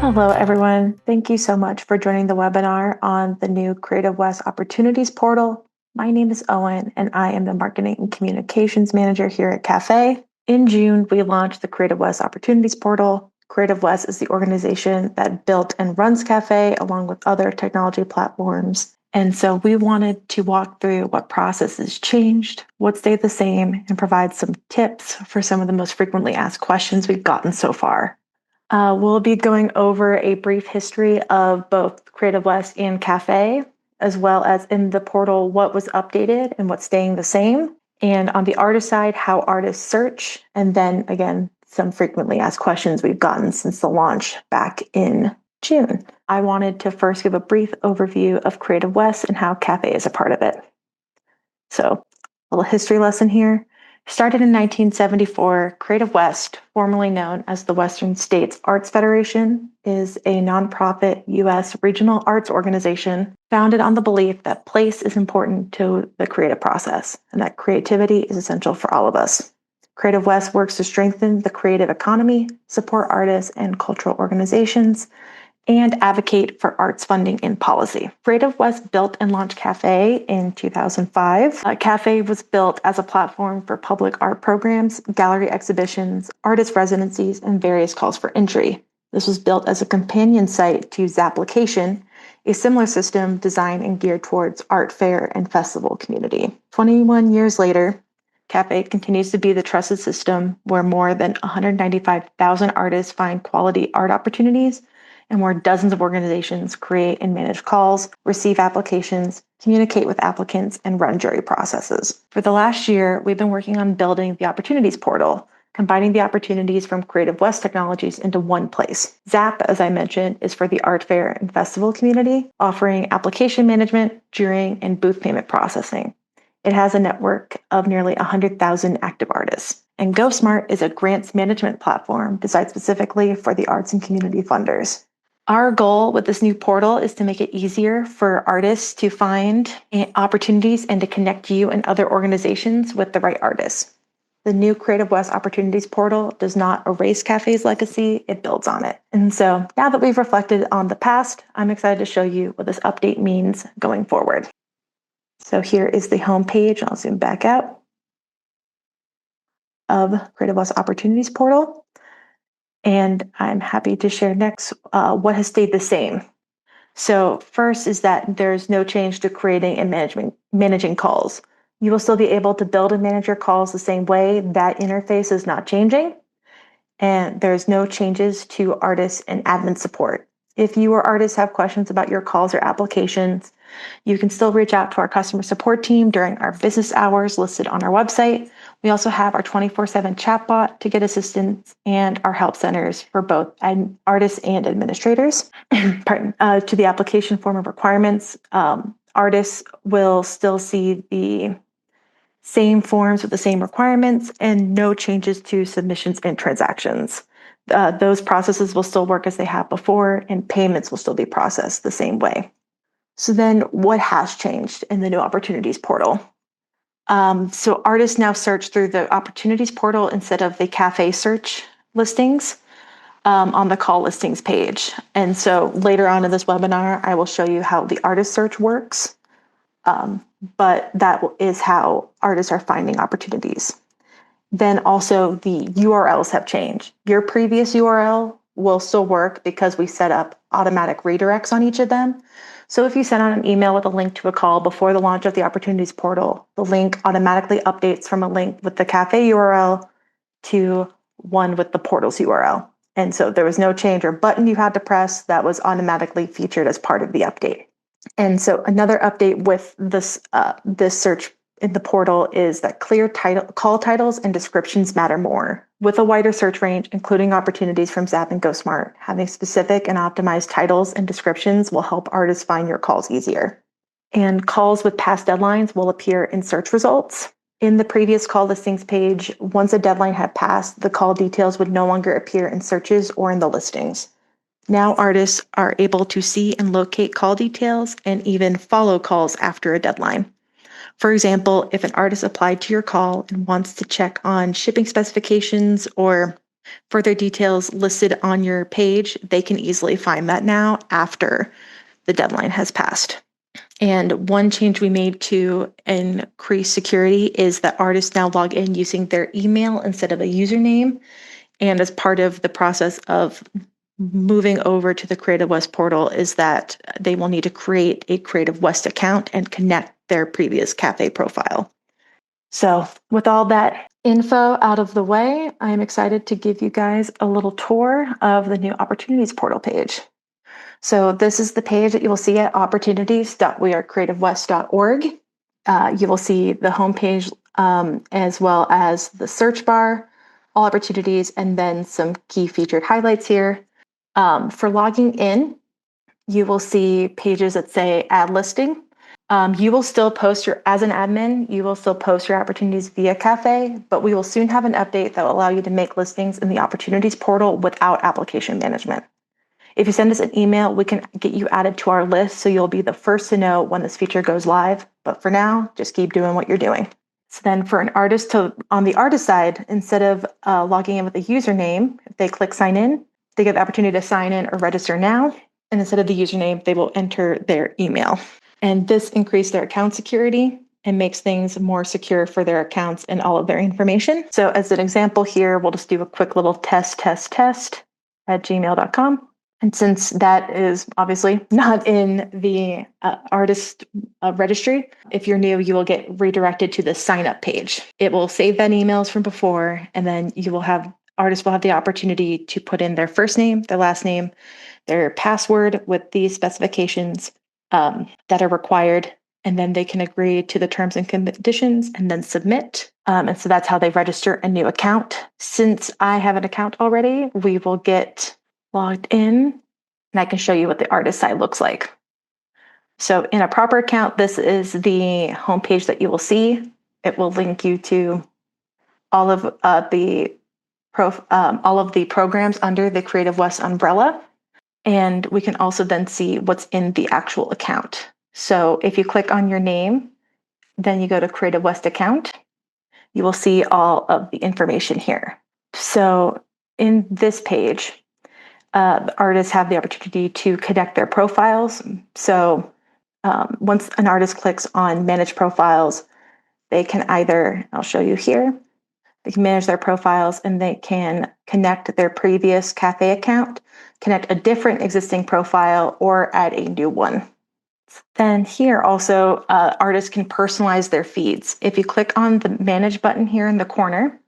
Hello, everyone. Thank you so much for joining the webinar on the new Creative West Opportunities Portal. My name is Owen, and I am the Marketing and Communications Manager here at CaFÉ. In June, we launched the Creative West Opportunities Portal. Creative West is the organization that built and runs CaFÉ along with other technology platforms. And so we wanted to walk through what processes changed, what stayed the same, and provide some tips for some of the most frequently asked questions we've gotten so far. We'll be going over a brief history of both Creative West and CaFÉ, as well as in the portal, what was updated and what's staying the same. And on the artist side, how artists search. And then again, some frequently asked questions we've gotten since the launch back in June. I wanted to first give a brief overview of Creative West and how CaFÉ is a part of it. So, a little history lesson here. Started in 1974, Creative West, formerly known as the Western States Arts Federation, is a nonprofit U.S. regional arts organization founded on the belief that place is important to the creative process and that creativity is essential for all of us. Creative West works to strengthen the creative economy, support artists and cultural organizations, and advocate for arts funding and policy. Creative West built and launched CaFÉ in 2005. CaFÉ was built as a platform for public art programs, gallery exhibitions, artist residencies, and various calls for entry. This was built as a companion site to Zapplication, a similar system designed and geared towards art fair and festival community. 21 years later, CaFÉ continues to be the trusted system where more than 195,000 artists find quality art opportunities and where dozens of organizations create and manage calls, receive applications, communicate with applicants, and run jury processes. For the last year, we've been working on building the Opportunities Portal, combining the opportunities from Creative West technologies into one place. ZAP, as I mentioned, is for the art fair and festival community, offering application management, jurying, and booth payment processing. It has a network of nearly 100,000 active artists. And GoSmart is a grants management platform designed specifically for the arts and community funders. Our goal with this new portal is to make it easier for artists to find opportunities and to connect you and other organizations with the right artists. The new Creative West Opportunities Portal does not erase CaFÉ's legacy, it builds on it. And so now that we've reflected on the past, I'm excited to show you what this update means going forward. So here is the homepage. I'll zoom back out of Creative West Opportunities Portal. And I'm happy to share next what has stayed the same. So first is that there's no change to creating and managing calls. You will still be able to build and manage your calls the same way. That interface is not changing. And there's no changes to artists and admin support. If you or artists have questions about your calls or applications, you can still reach out to our customer support team during our business hours listed on our website. We also have our 24/7 chatbot to get assistance and our help centers for both artists and administrators. To the application form of requirements, artists will still see the same forms with the same requirements and no changes to submissions and transactions. Those processes will still work as they have before, and payments will still be processed the same way. So then what has changed in the new Opportunities Portal? So artists now search through the Opportunities Portal instead of the CaFÉ search listings on the call listings page. And so later on in this webinar, I will show you how the artist search works. But that is how artists are finding opportunities. Then also the URLs have changed. Your previous URL will still work because we set up automatic redirects on each of them. So if you send out an email with a link to a call before the launch of the Opportunities Portal, the link automatically updates from a link with the CaFÉ URL to one with the portal's URL. And so there was no change or button you had to press. That was automatically featured as part of the update. And so another update with this search in the portal is that clear call titles and descriptions matter more. With a wider search range, including opportunities from Zap and GoSmart, having specific and optimized titles and descriptions will help artists find your calls easier. And calls with past deadlines will appear in search results. In the previous call listings page, once a deadline had passed, the call details would no longer appear in searches or in the listings. Now artists are able to see and locate call details and even follow calls after a deadline. For example, if an artist applied to your call and wants to check on shipping specifications or further details listed on your page, they can easily find that now after the deadline has passed. And one change we made to increase security is that artists now log in using their email instead of a username. And as part of the process of moving over to the Creative West portal is that they will need to create a Creative West account and connect their previous CaFÉ profile. So with all that info out of the way, I'm excited to give you guys a little tour of the new Opportunities portal page. So this is the page that you will see at opportunities.wearecreativewest.org. You will see the homepage as well as the search bar, all opportunities, and then some key featured highlights here. For logging in, you will see pages that say add listing. You will still post as an admin, you will still post your opportunities via CaFÉ, but we will soon have an update that will allow you to make listings in the opportunities portal without application management. If you send us an email, we can get you added to our list so you'll be the first to know when this feature goes live. But for now, just keep doing what you're doing. So then for an artist on the artist side, instead of logging in with a username, if they click sign in, they get the opportunity to sign in or register now. And instead of the username, they will enter their email. And this increases their account security and makes things more secure for their accounts and all of their information. So as an example here, we'll just do a quick little test at gmail.com. And since that is obviously not in the artist registry, if you're new, you will get redirected to the sign up page. It will save that emails from before, and then artists will have the opportunity to put in their first name, their last name, their password with these specifications that are required, and then they can agree to the terms and conditions and then submit. And so that's how they register a new account. Since I have an account already, we will get logged in, and I can show you what the artist side looks like. So in a proper account, this is the homepage that you will see. It will link you to all of the programs under the Creative West umbrella. And we can also then see what's in the actual account. So if you click on your name, then you go to Creative West account, you will see all of the information here. So in this page, the artists have the opportunity to connect their profiles. So once an artist clicks on Manage Profiles, they can either, I'll show you here, they can manage their profiles and they can connect their previous CaFÉ account, connect a different existing profile, or add a new one. Then here also, artists can personalize their feeds. If you click on the Manage button here in the corner,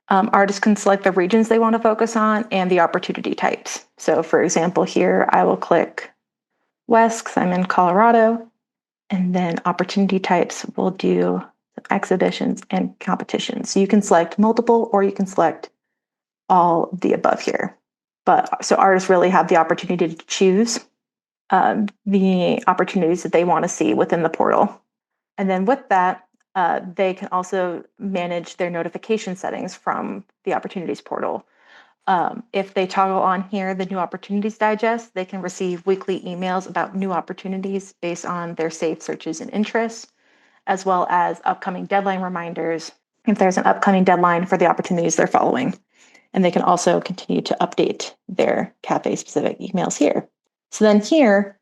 artists can select the regions they want to focus on and the opportunity types. So for example, here I will click West because I'm in Colorado, and then opportunity types will do exhibitions and competitions. So you can select multiple or you can select all of the above here. But so artists really have the opportunity to choose the opportunities that they want to see within the portal. And then with that, they can also manage their notification settings from the Opportunities portal. If they toggle on here, the New Opportunities Digest, they can receive weekly emails about new opportunities based on their saved searches and interests, as well as upcoming deadline reminders if there's an upcoming deadline for the opportunities they're following. And they can also continue to update their CaFÉ specific emails here. So then here,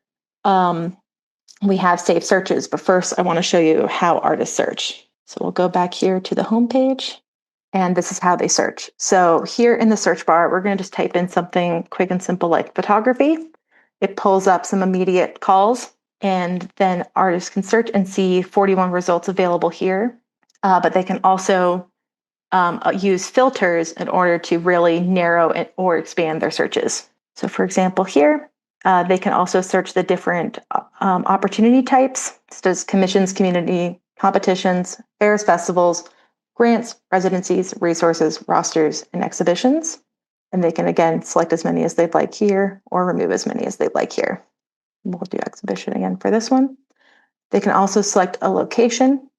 we have saved searches, but first I want to show you how artists search. So we'll go back here to the home page, and this is how they search. So here in the search bar, we're going to just type in something quick and simple like photography. It pulls up some immediate calls, and then artists can search and see 41 results available here. But they can also use filters in order to really narrow or expand their searches. So for example, here, they can also search the different opportunity types, such as commissions, community, competitions, fairs, festivals, grants, residencies, resources, rosters, and exhibitions. And they can, again, select as many as they'd like here or remove as many as they'd like here. We'll do exhibition again for this one. They can also select a location.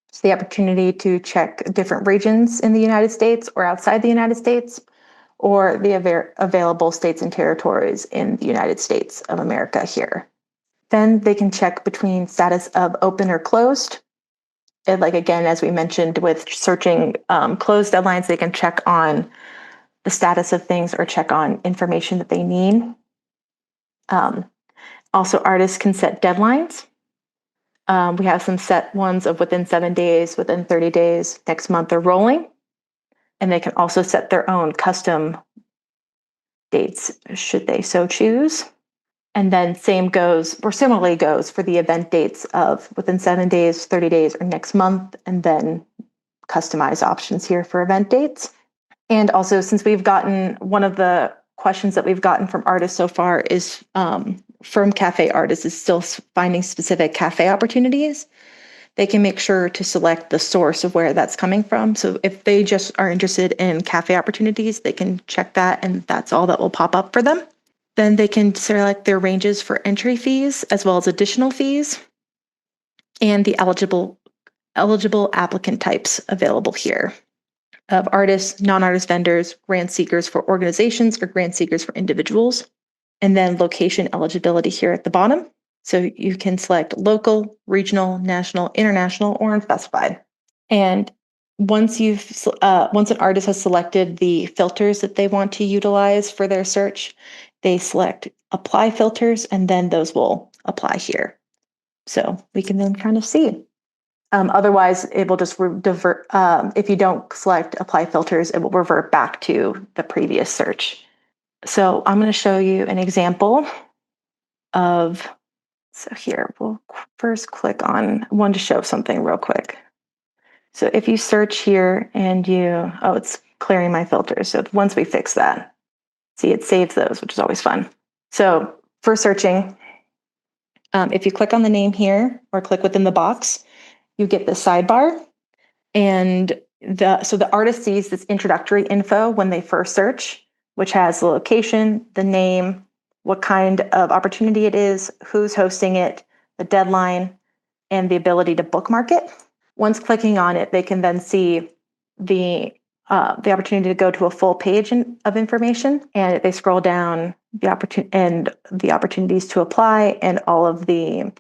It's the opportunity to check different regions in the United States or outside the United States, or the available states and territories in the United States of America here. Then they can check between status of open or closed, like again, as we mentioned with searching closed deadlines, they can check on the status of things or check on information that they need. Also, artists can set deadlines. We have some set ones of within 7 days, within 30 days, next month, or rolling. And they can also set their own custom dates should they so choose. And then similarly goes for the event dates of within 7 days, 30 days, or next month, and then customized options here for event dates. And also, since we've gotten one of the questions that we've gotten from artists so far is from CaFÉ artists is still finding specific CaFÉ opportunities, they can make sure to select the source of where that's coming from. So if they just are interested in CaFÉ opportunities, they can check that and that's all that will pop up for them. Then they can select their ranges for entry fees as well as additional fees and the eligible applicant types available here of artists, non-artist vendors, grant seekers for organizations, or grant seekers for individuals. And then location eligibility here at the bottom. So you can select local, regional, national, international, or unspecified. And once an artist has selected the filters that they want to utilize for their search, they select apply filters, and then those will apply here. So we can then kind of see. Otherwise, it will just divert. If you don't select apply filters, it will revert back to the previous search. So I'm going to show you an example of, so here, we'll first click on, I wanted to show something real quick. So if you search here and it's clearing my filters. So once we fix that, see, it saves those, which is always fun. So for searching, if you click on the name here or click within the box, you get the sidebar. And so the artist sees this introductory info when they first search, which has the location, the name, what kind of opportunity it is, who's hosting it, the deadline, and the ability to bookmark it. Once clicking on it, they can then see the opportunity to go to a full page of information. And if they scroll down, the opportunities to apply and all of the,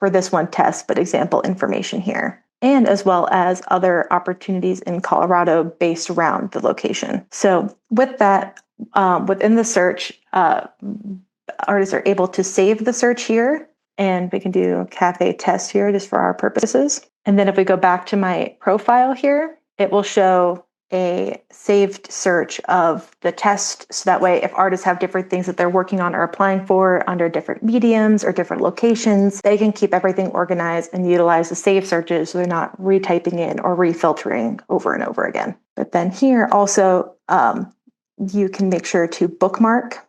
for this one, test, but example information here. And as well as other opportunities in Colorado based around the location. So with that, within the search, artists are able to save the search here, and we can do CaFÉ test here just for our purposes. And then if we go back to my profile here, it will show a saved search of the test. So that way, if artists have different things that they're working on or applying for under different mediums or different locations, they can keep everything organized and utilize the save searches so they're not retyping in or refiltering over and over again. But then here also, you can make sure to bookmark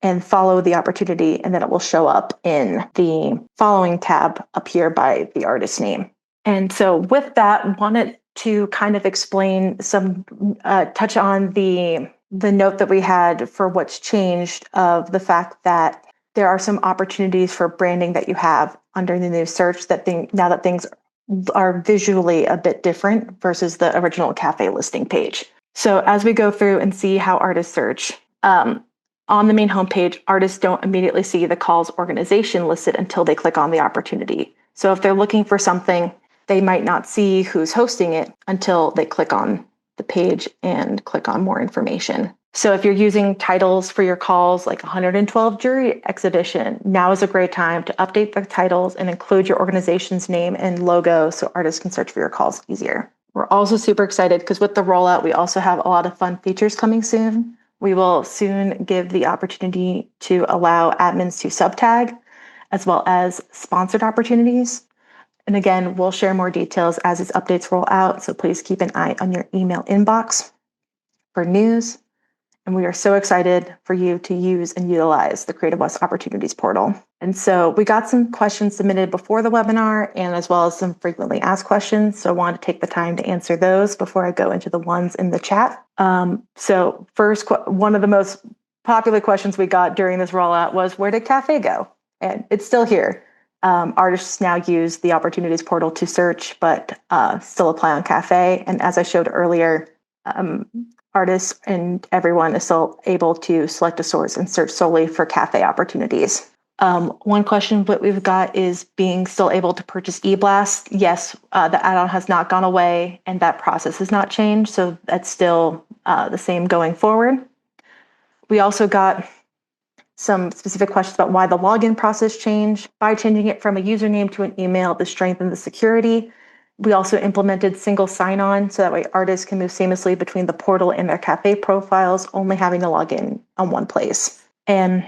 and follow the opportunity, and then it will show up in the following tab up here by the artist name. And so with that, wanted to kind of explain touch on the note that we had for what's changed of the fact that there are some opportunities for branding that you have under the new search now that things are visually a bit different versus the original CaFÉ listing page. So as we go through and see how artists search, on the main homepage, artists don't immediately see the call's organization listed until they click on the opportunity. So if they're looking for something, they might not see who's hosting it until they click on the page and click on more information. So if you're using titles for your calls like 112 Jury Exhibition, now is a great time to update the titles and include your organization's name and logo so artists can search for your calls easier. We're also super excited because with the rollout, we also have a lot of fun features coming soon. We will soon give the opportunity to allow admins to subtag, as well as sponsored opportunities. And again, we'll share more details as these updates roll out, so please keep an eye on your email inbox for news. And we are so excited for you to use and utilize the Creative West Opportunities portal. And so we got some questions submitted before the webinar and as well as some frequently asked questions. So I want to take the time to answer those before I go into the ones in the chat. So first, one of the most popular questions we got during this rollout was, where did CaFÉ go? And it's still here. Artists now use the Opportunities portal to search, but still apply on CaFÉ. And as I showed earlier, artists and everyone is still able to select a source and search solely for CaFÉ opportunities. One question that we've got is being still able to purchase eBlast. Yes, the add-on has not gone away and that process has not changed. So that's still the same going forward. We also got some specific questions about why the login process changed. By changing it from a username to an email, this strengthened the security. We also implemented single sign-on so that way artists can move seamlessly between the portal and their CaFÉ profiles, only having to log in on one place. And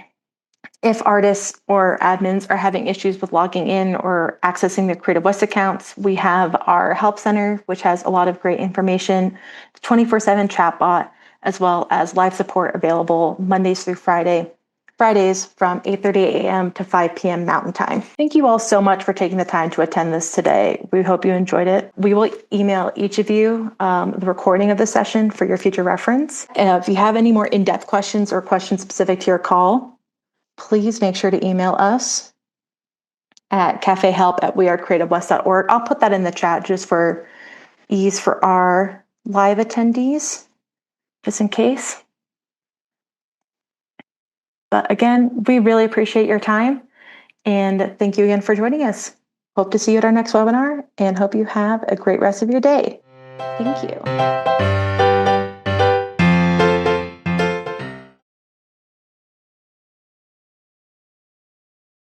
if artists or admins are having issues with logging in or accessing their Creative West accounts, we have our help center, which has a lot of great information, 24/7 chatbot, as well as live support available Mondays through Fridays from 8:30 a.m. to 5 p.m. Mountain Time. Thank you all so much for taking the time to attend this today. We hope you enjoyed it. We will email each of you the recording of the session for your future reference. If you have any more in-depth questions or questions specific to your call, please make sure to email us at cafehelp@wearecreativewest.org. I'll put that in the chat just for ease for our live attendees, just in case. But again, we really appreciate your time and thank you again for joining us. Hope to see you at our next webinar and hope you have a great rest of your day. Thank you.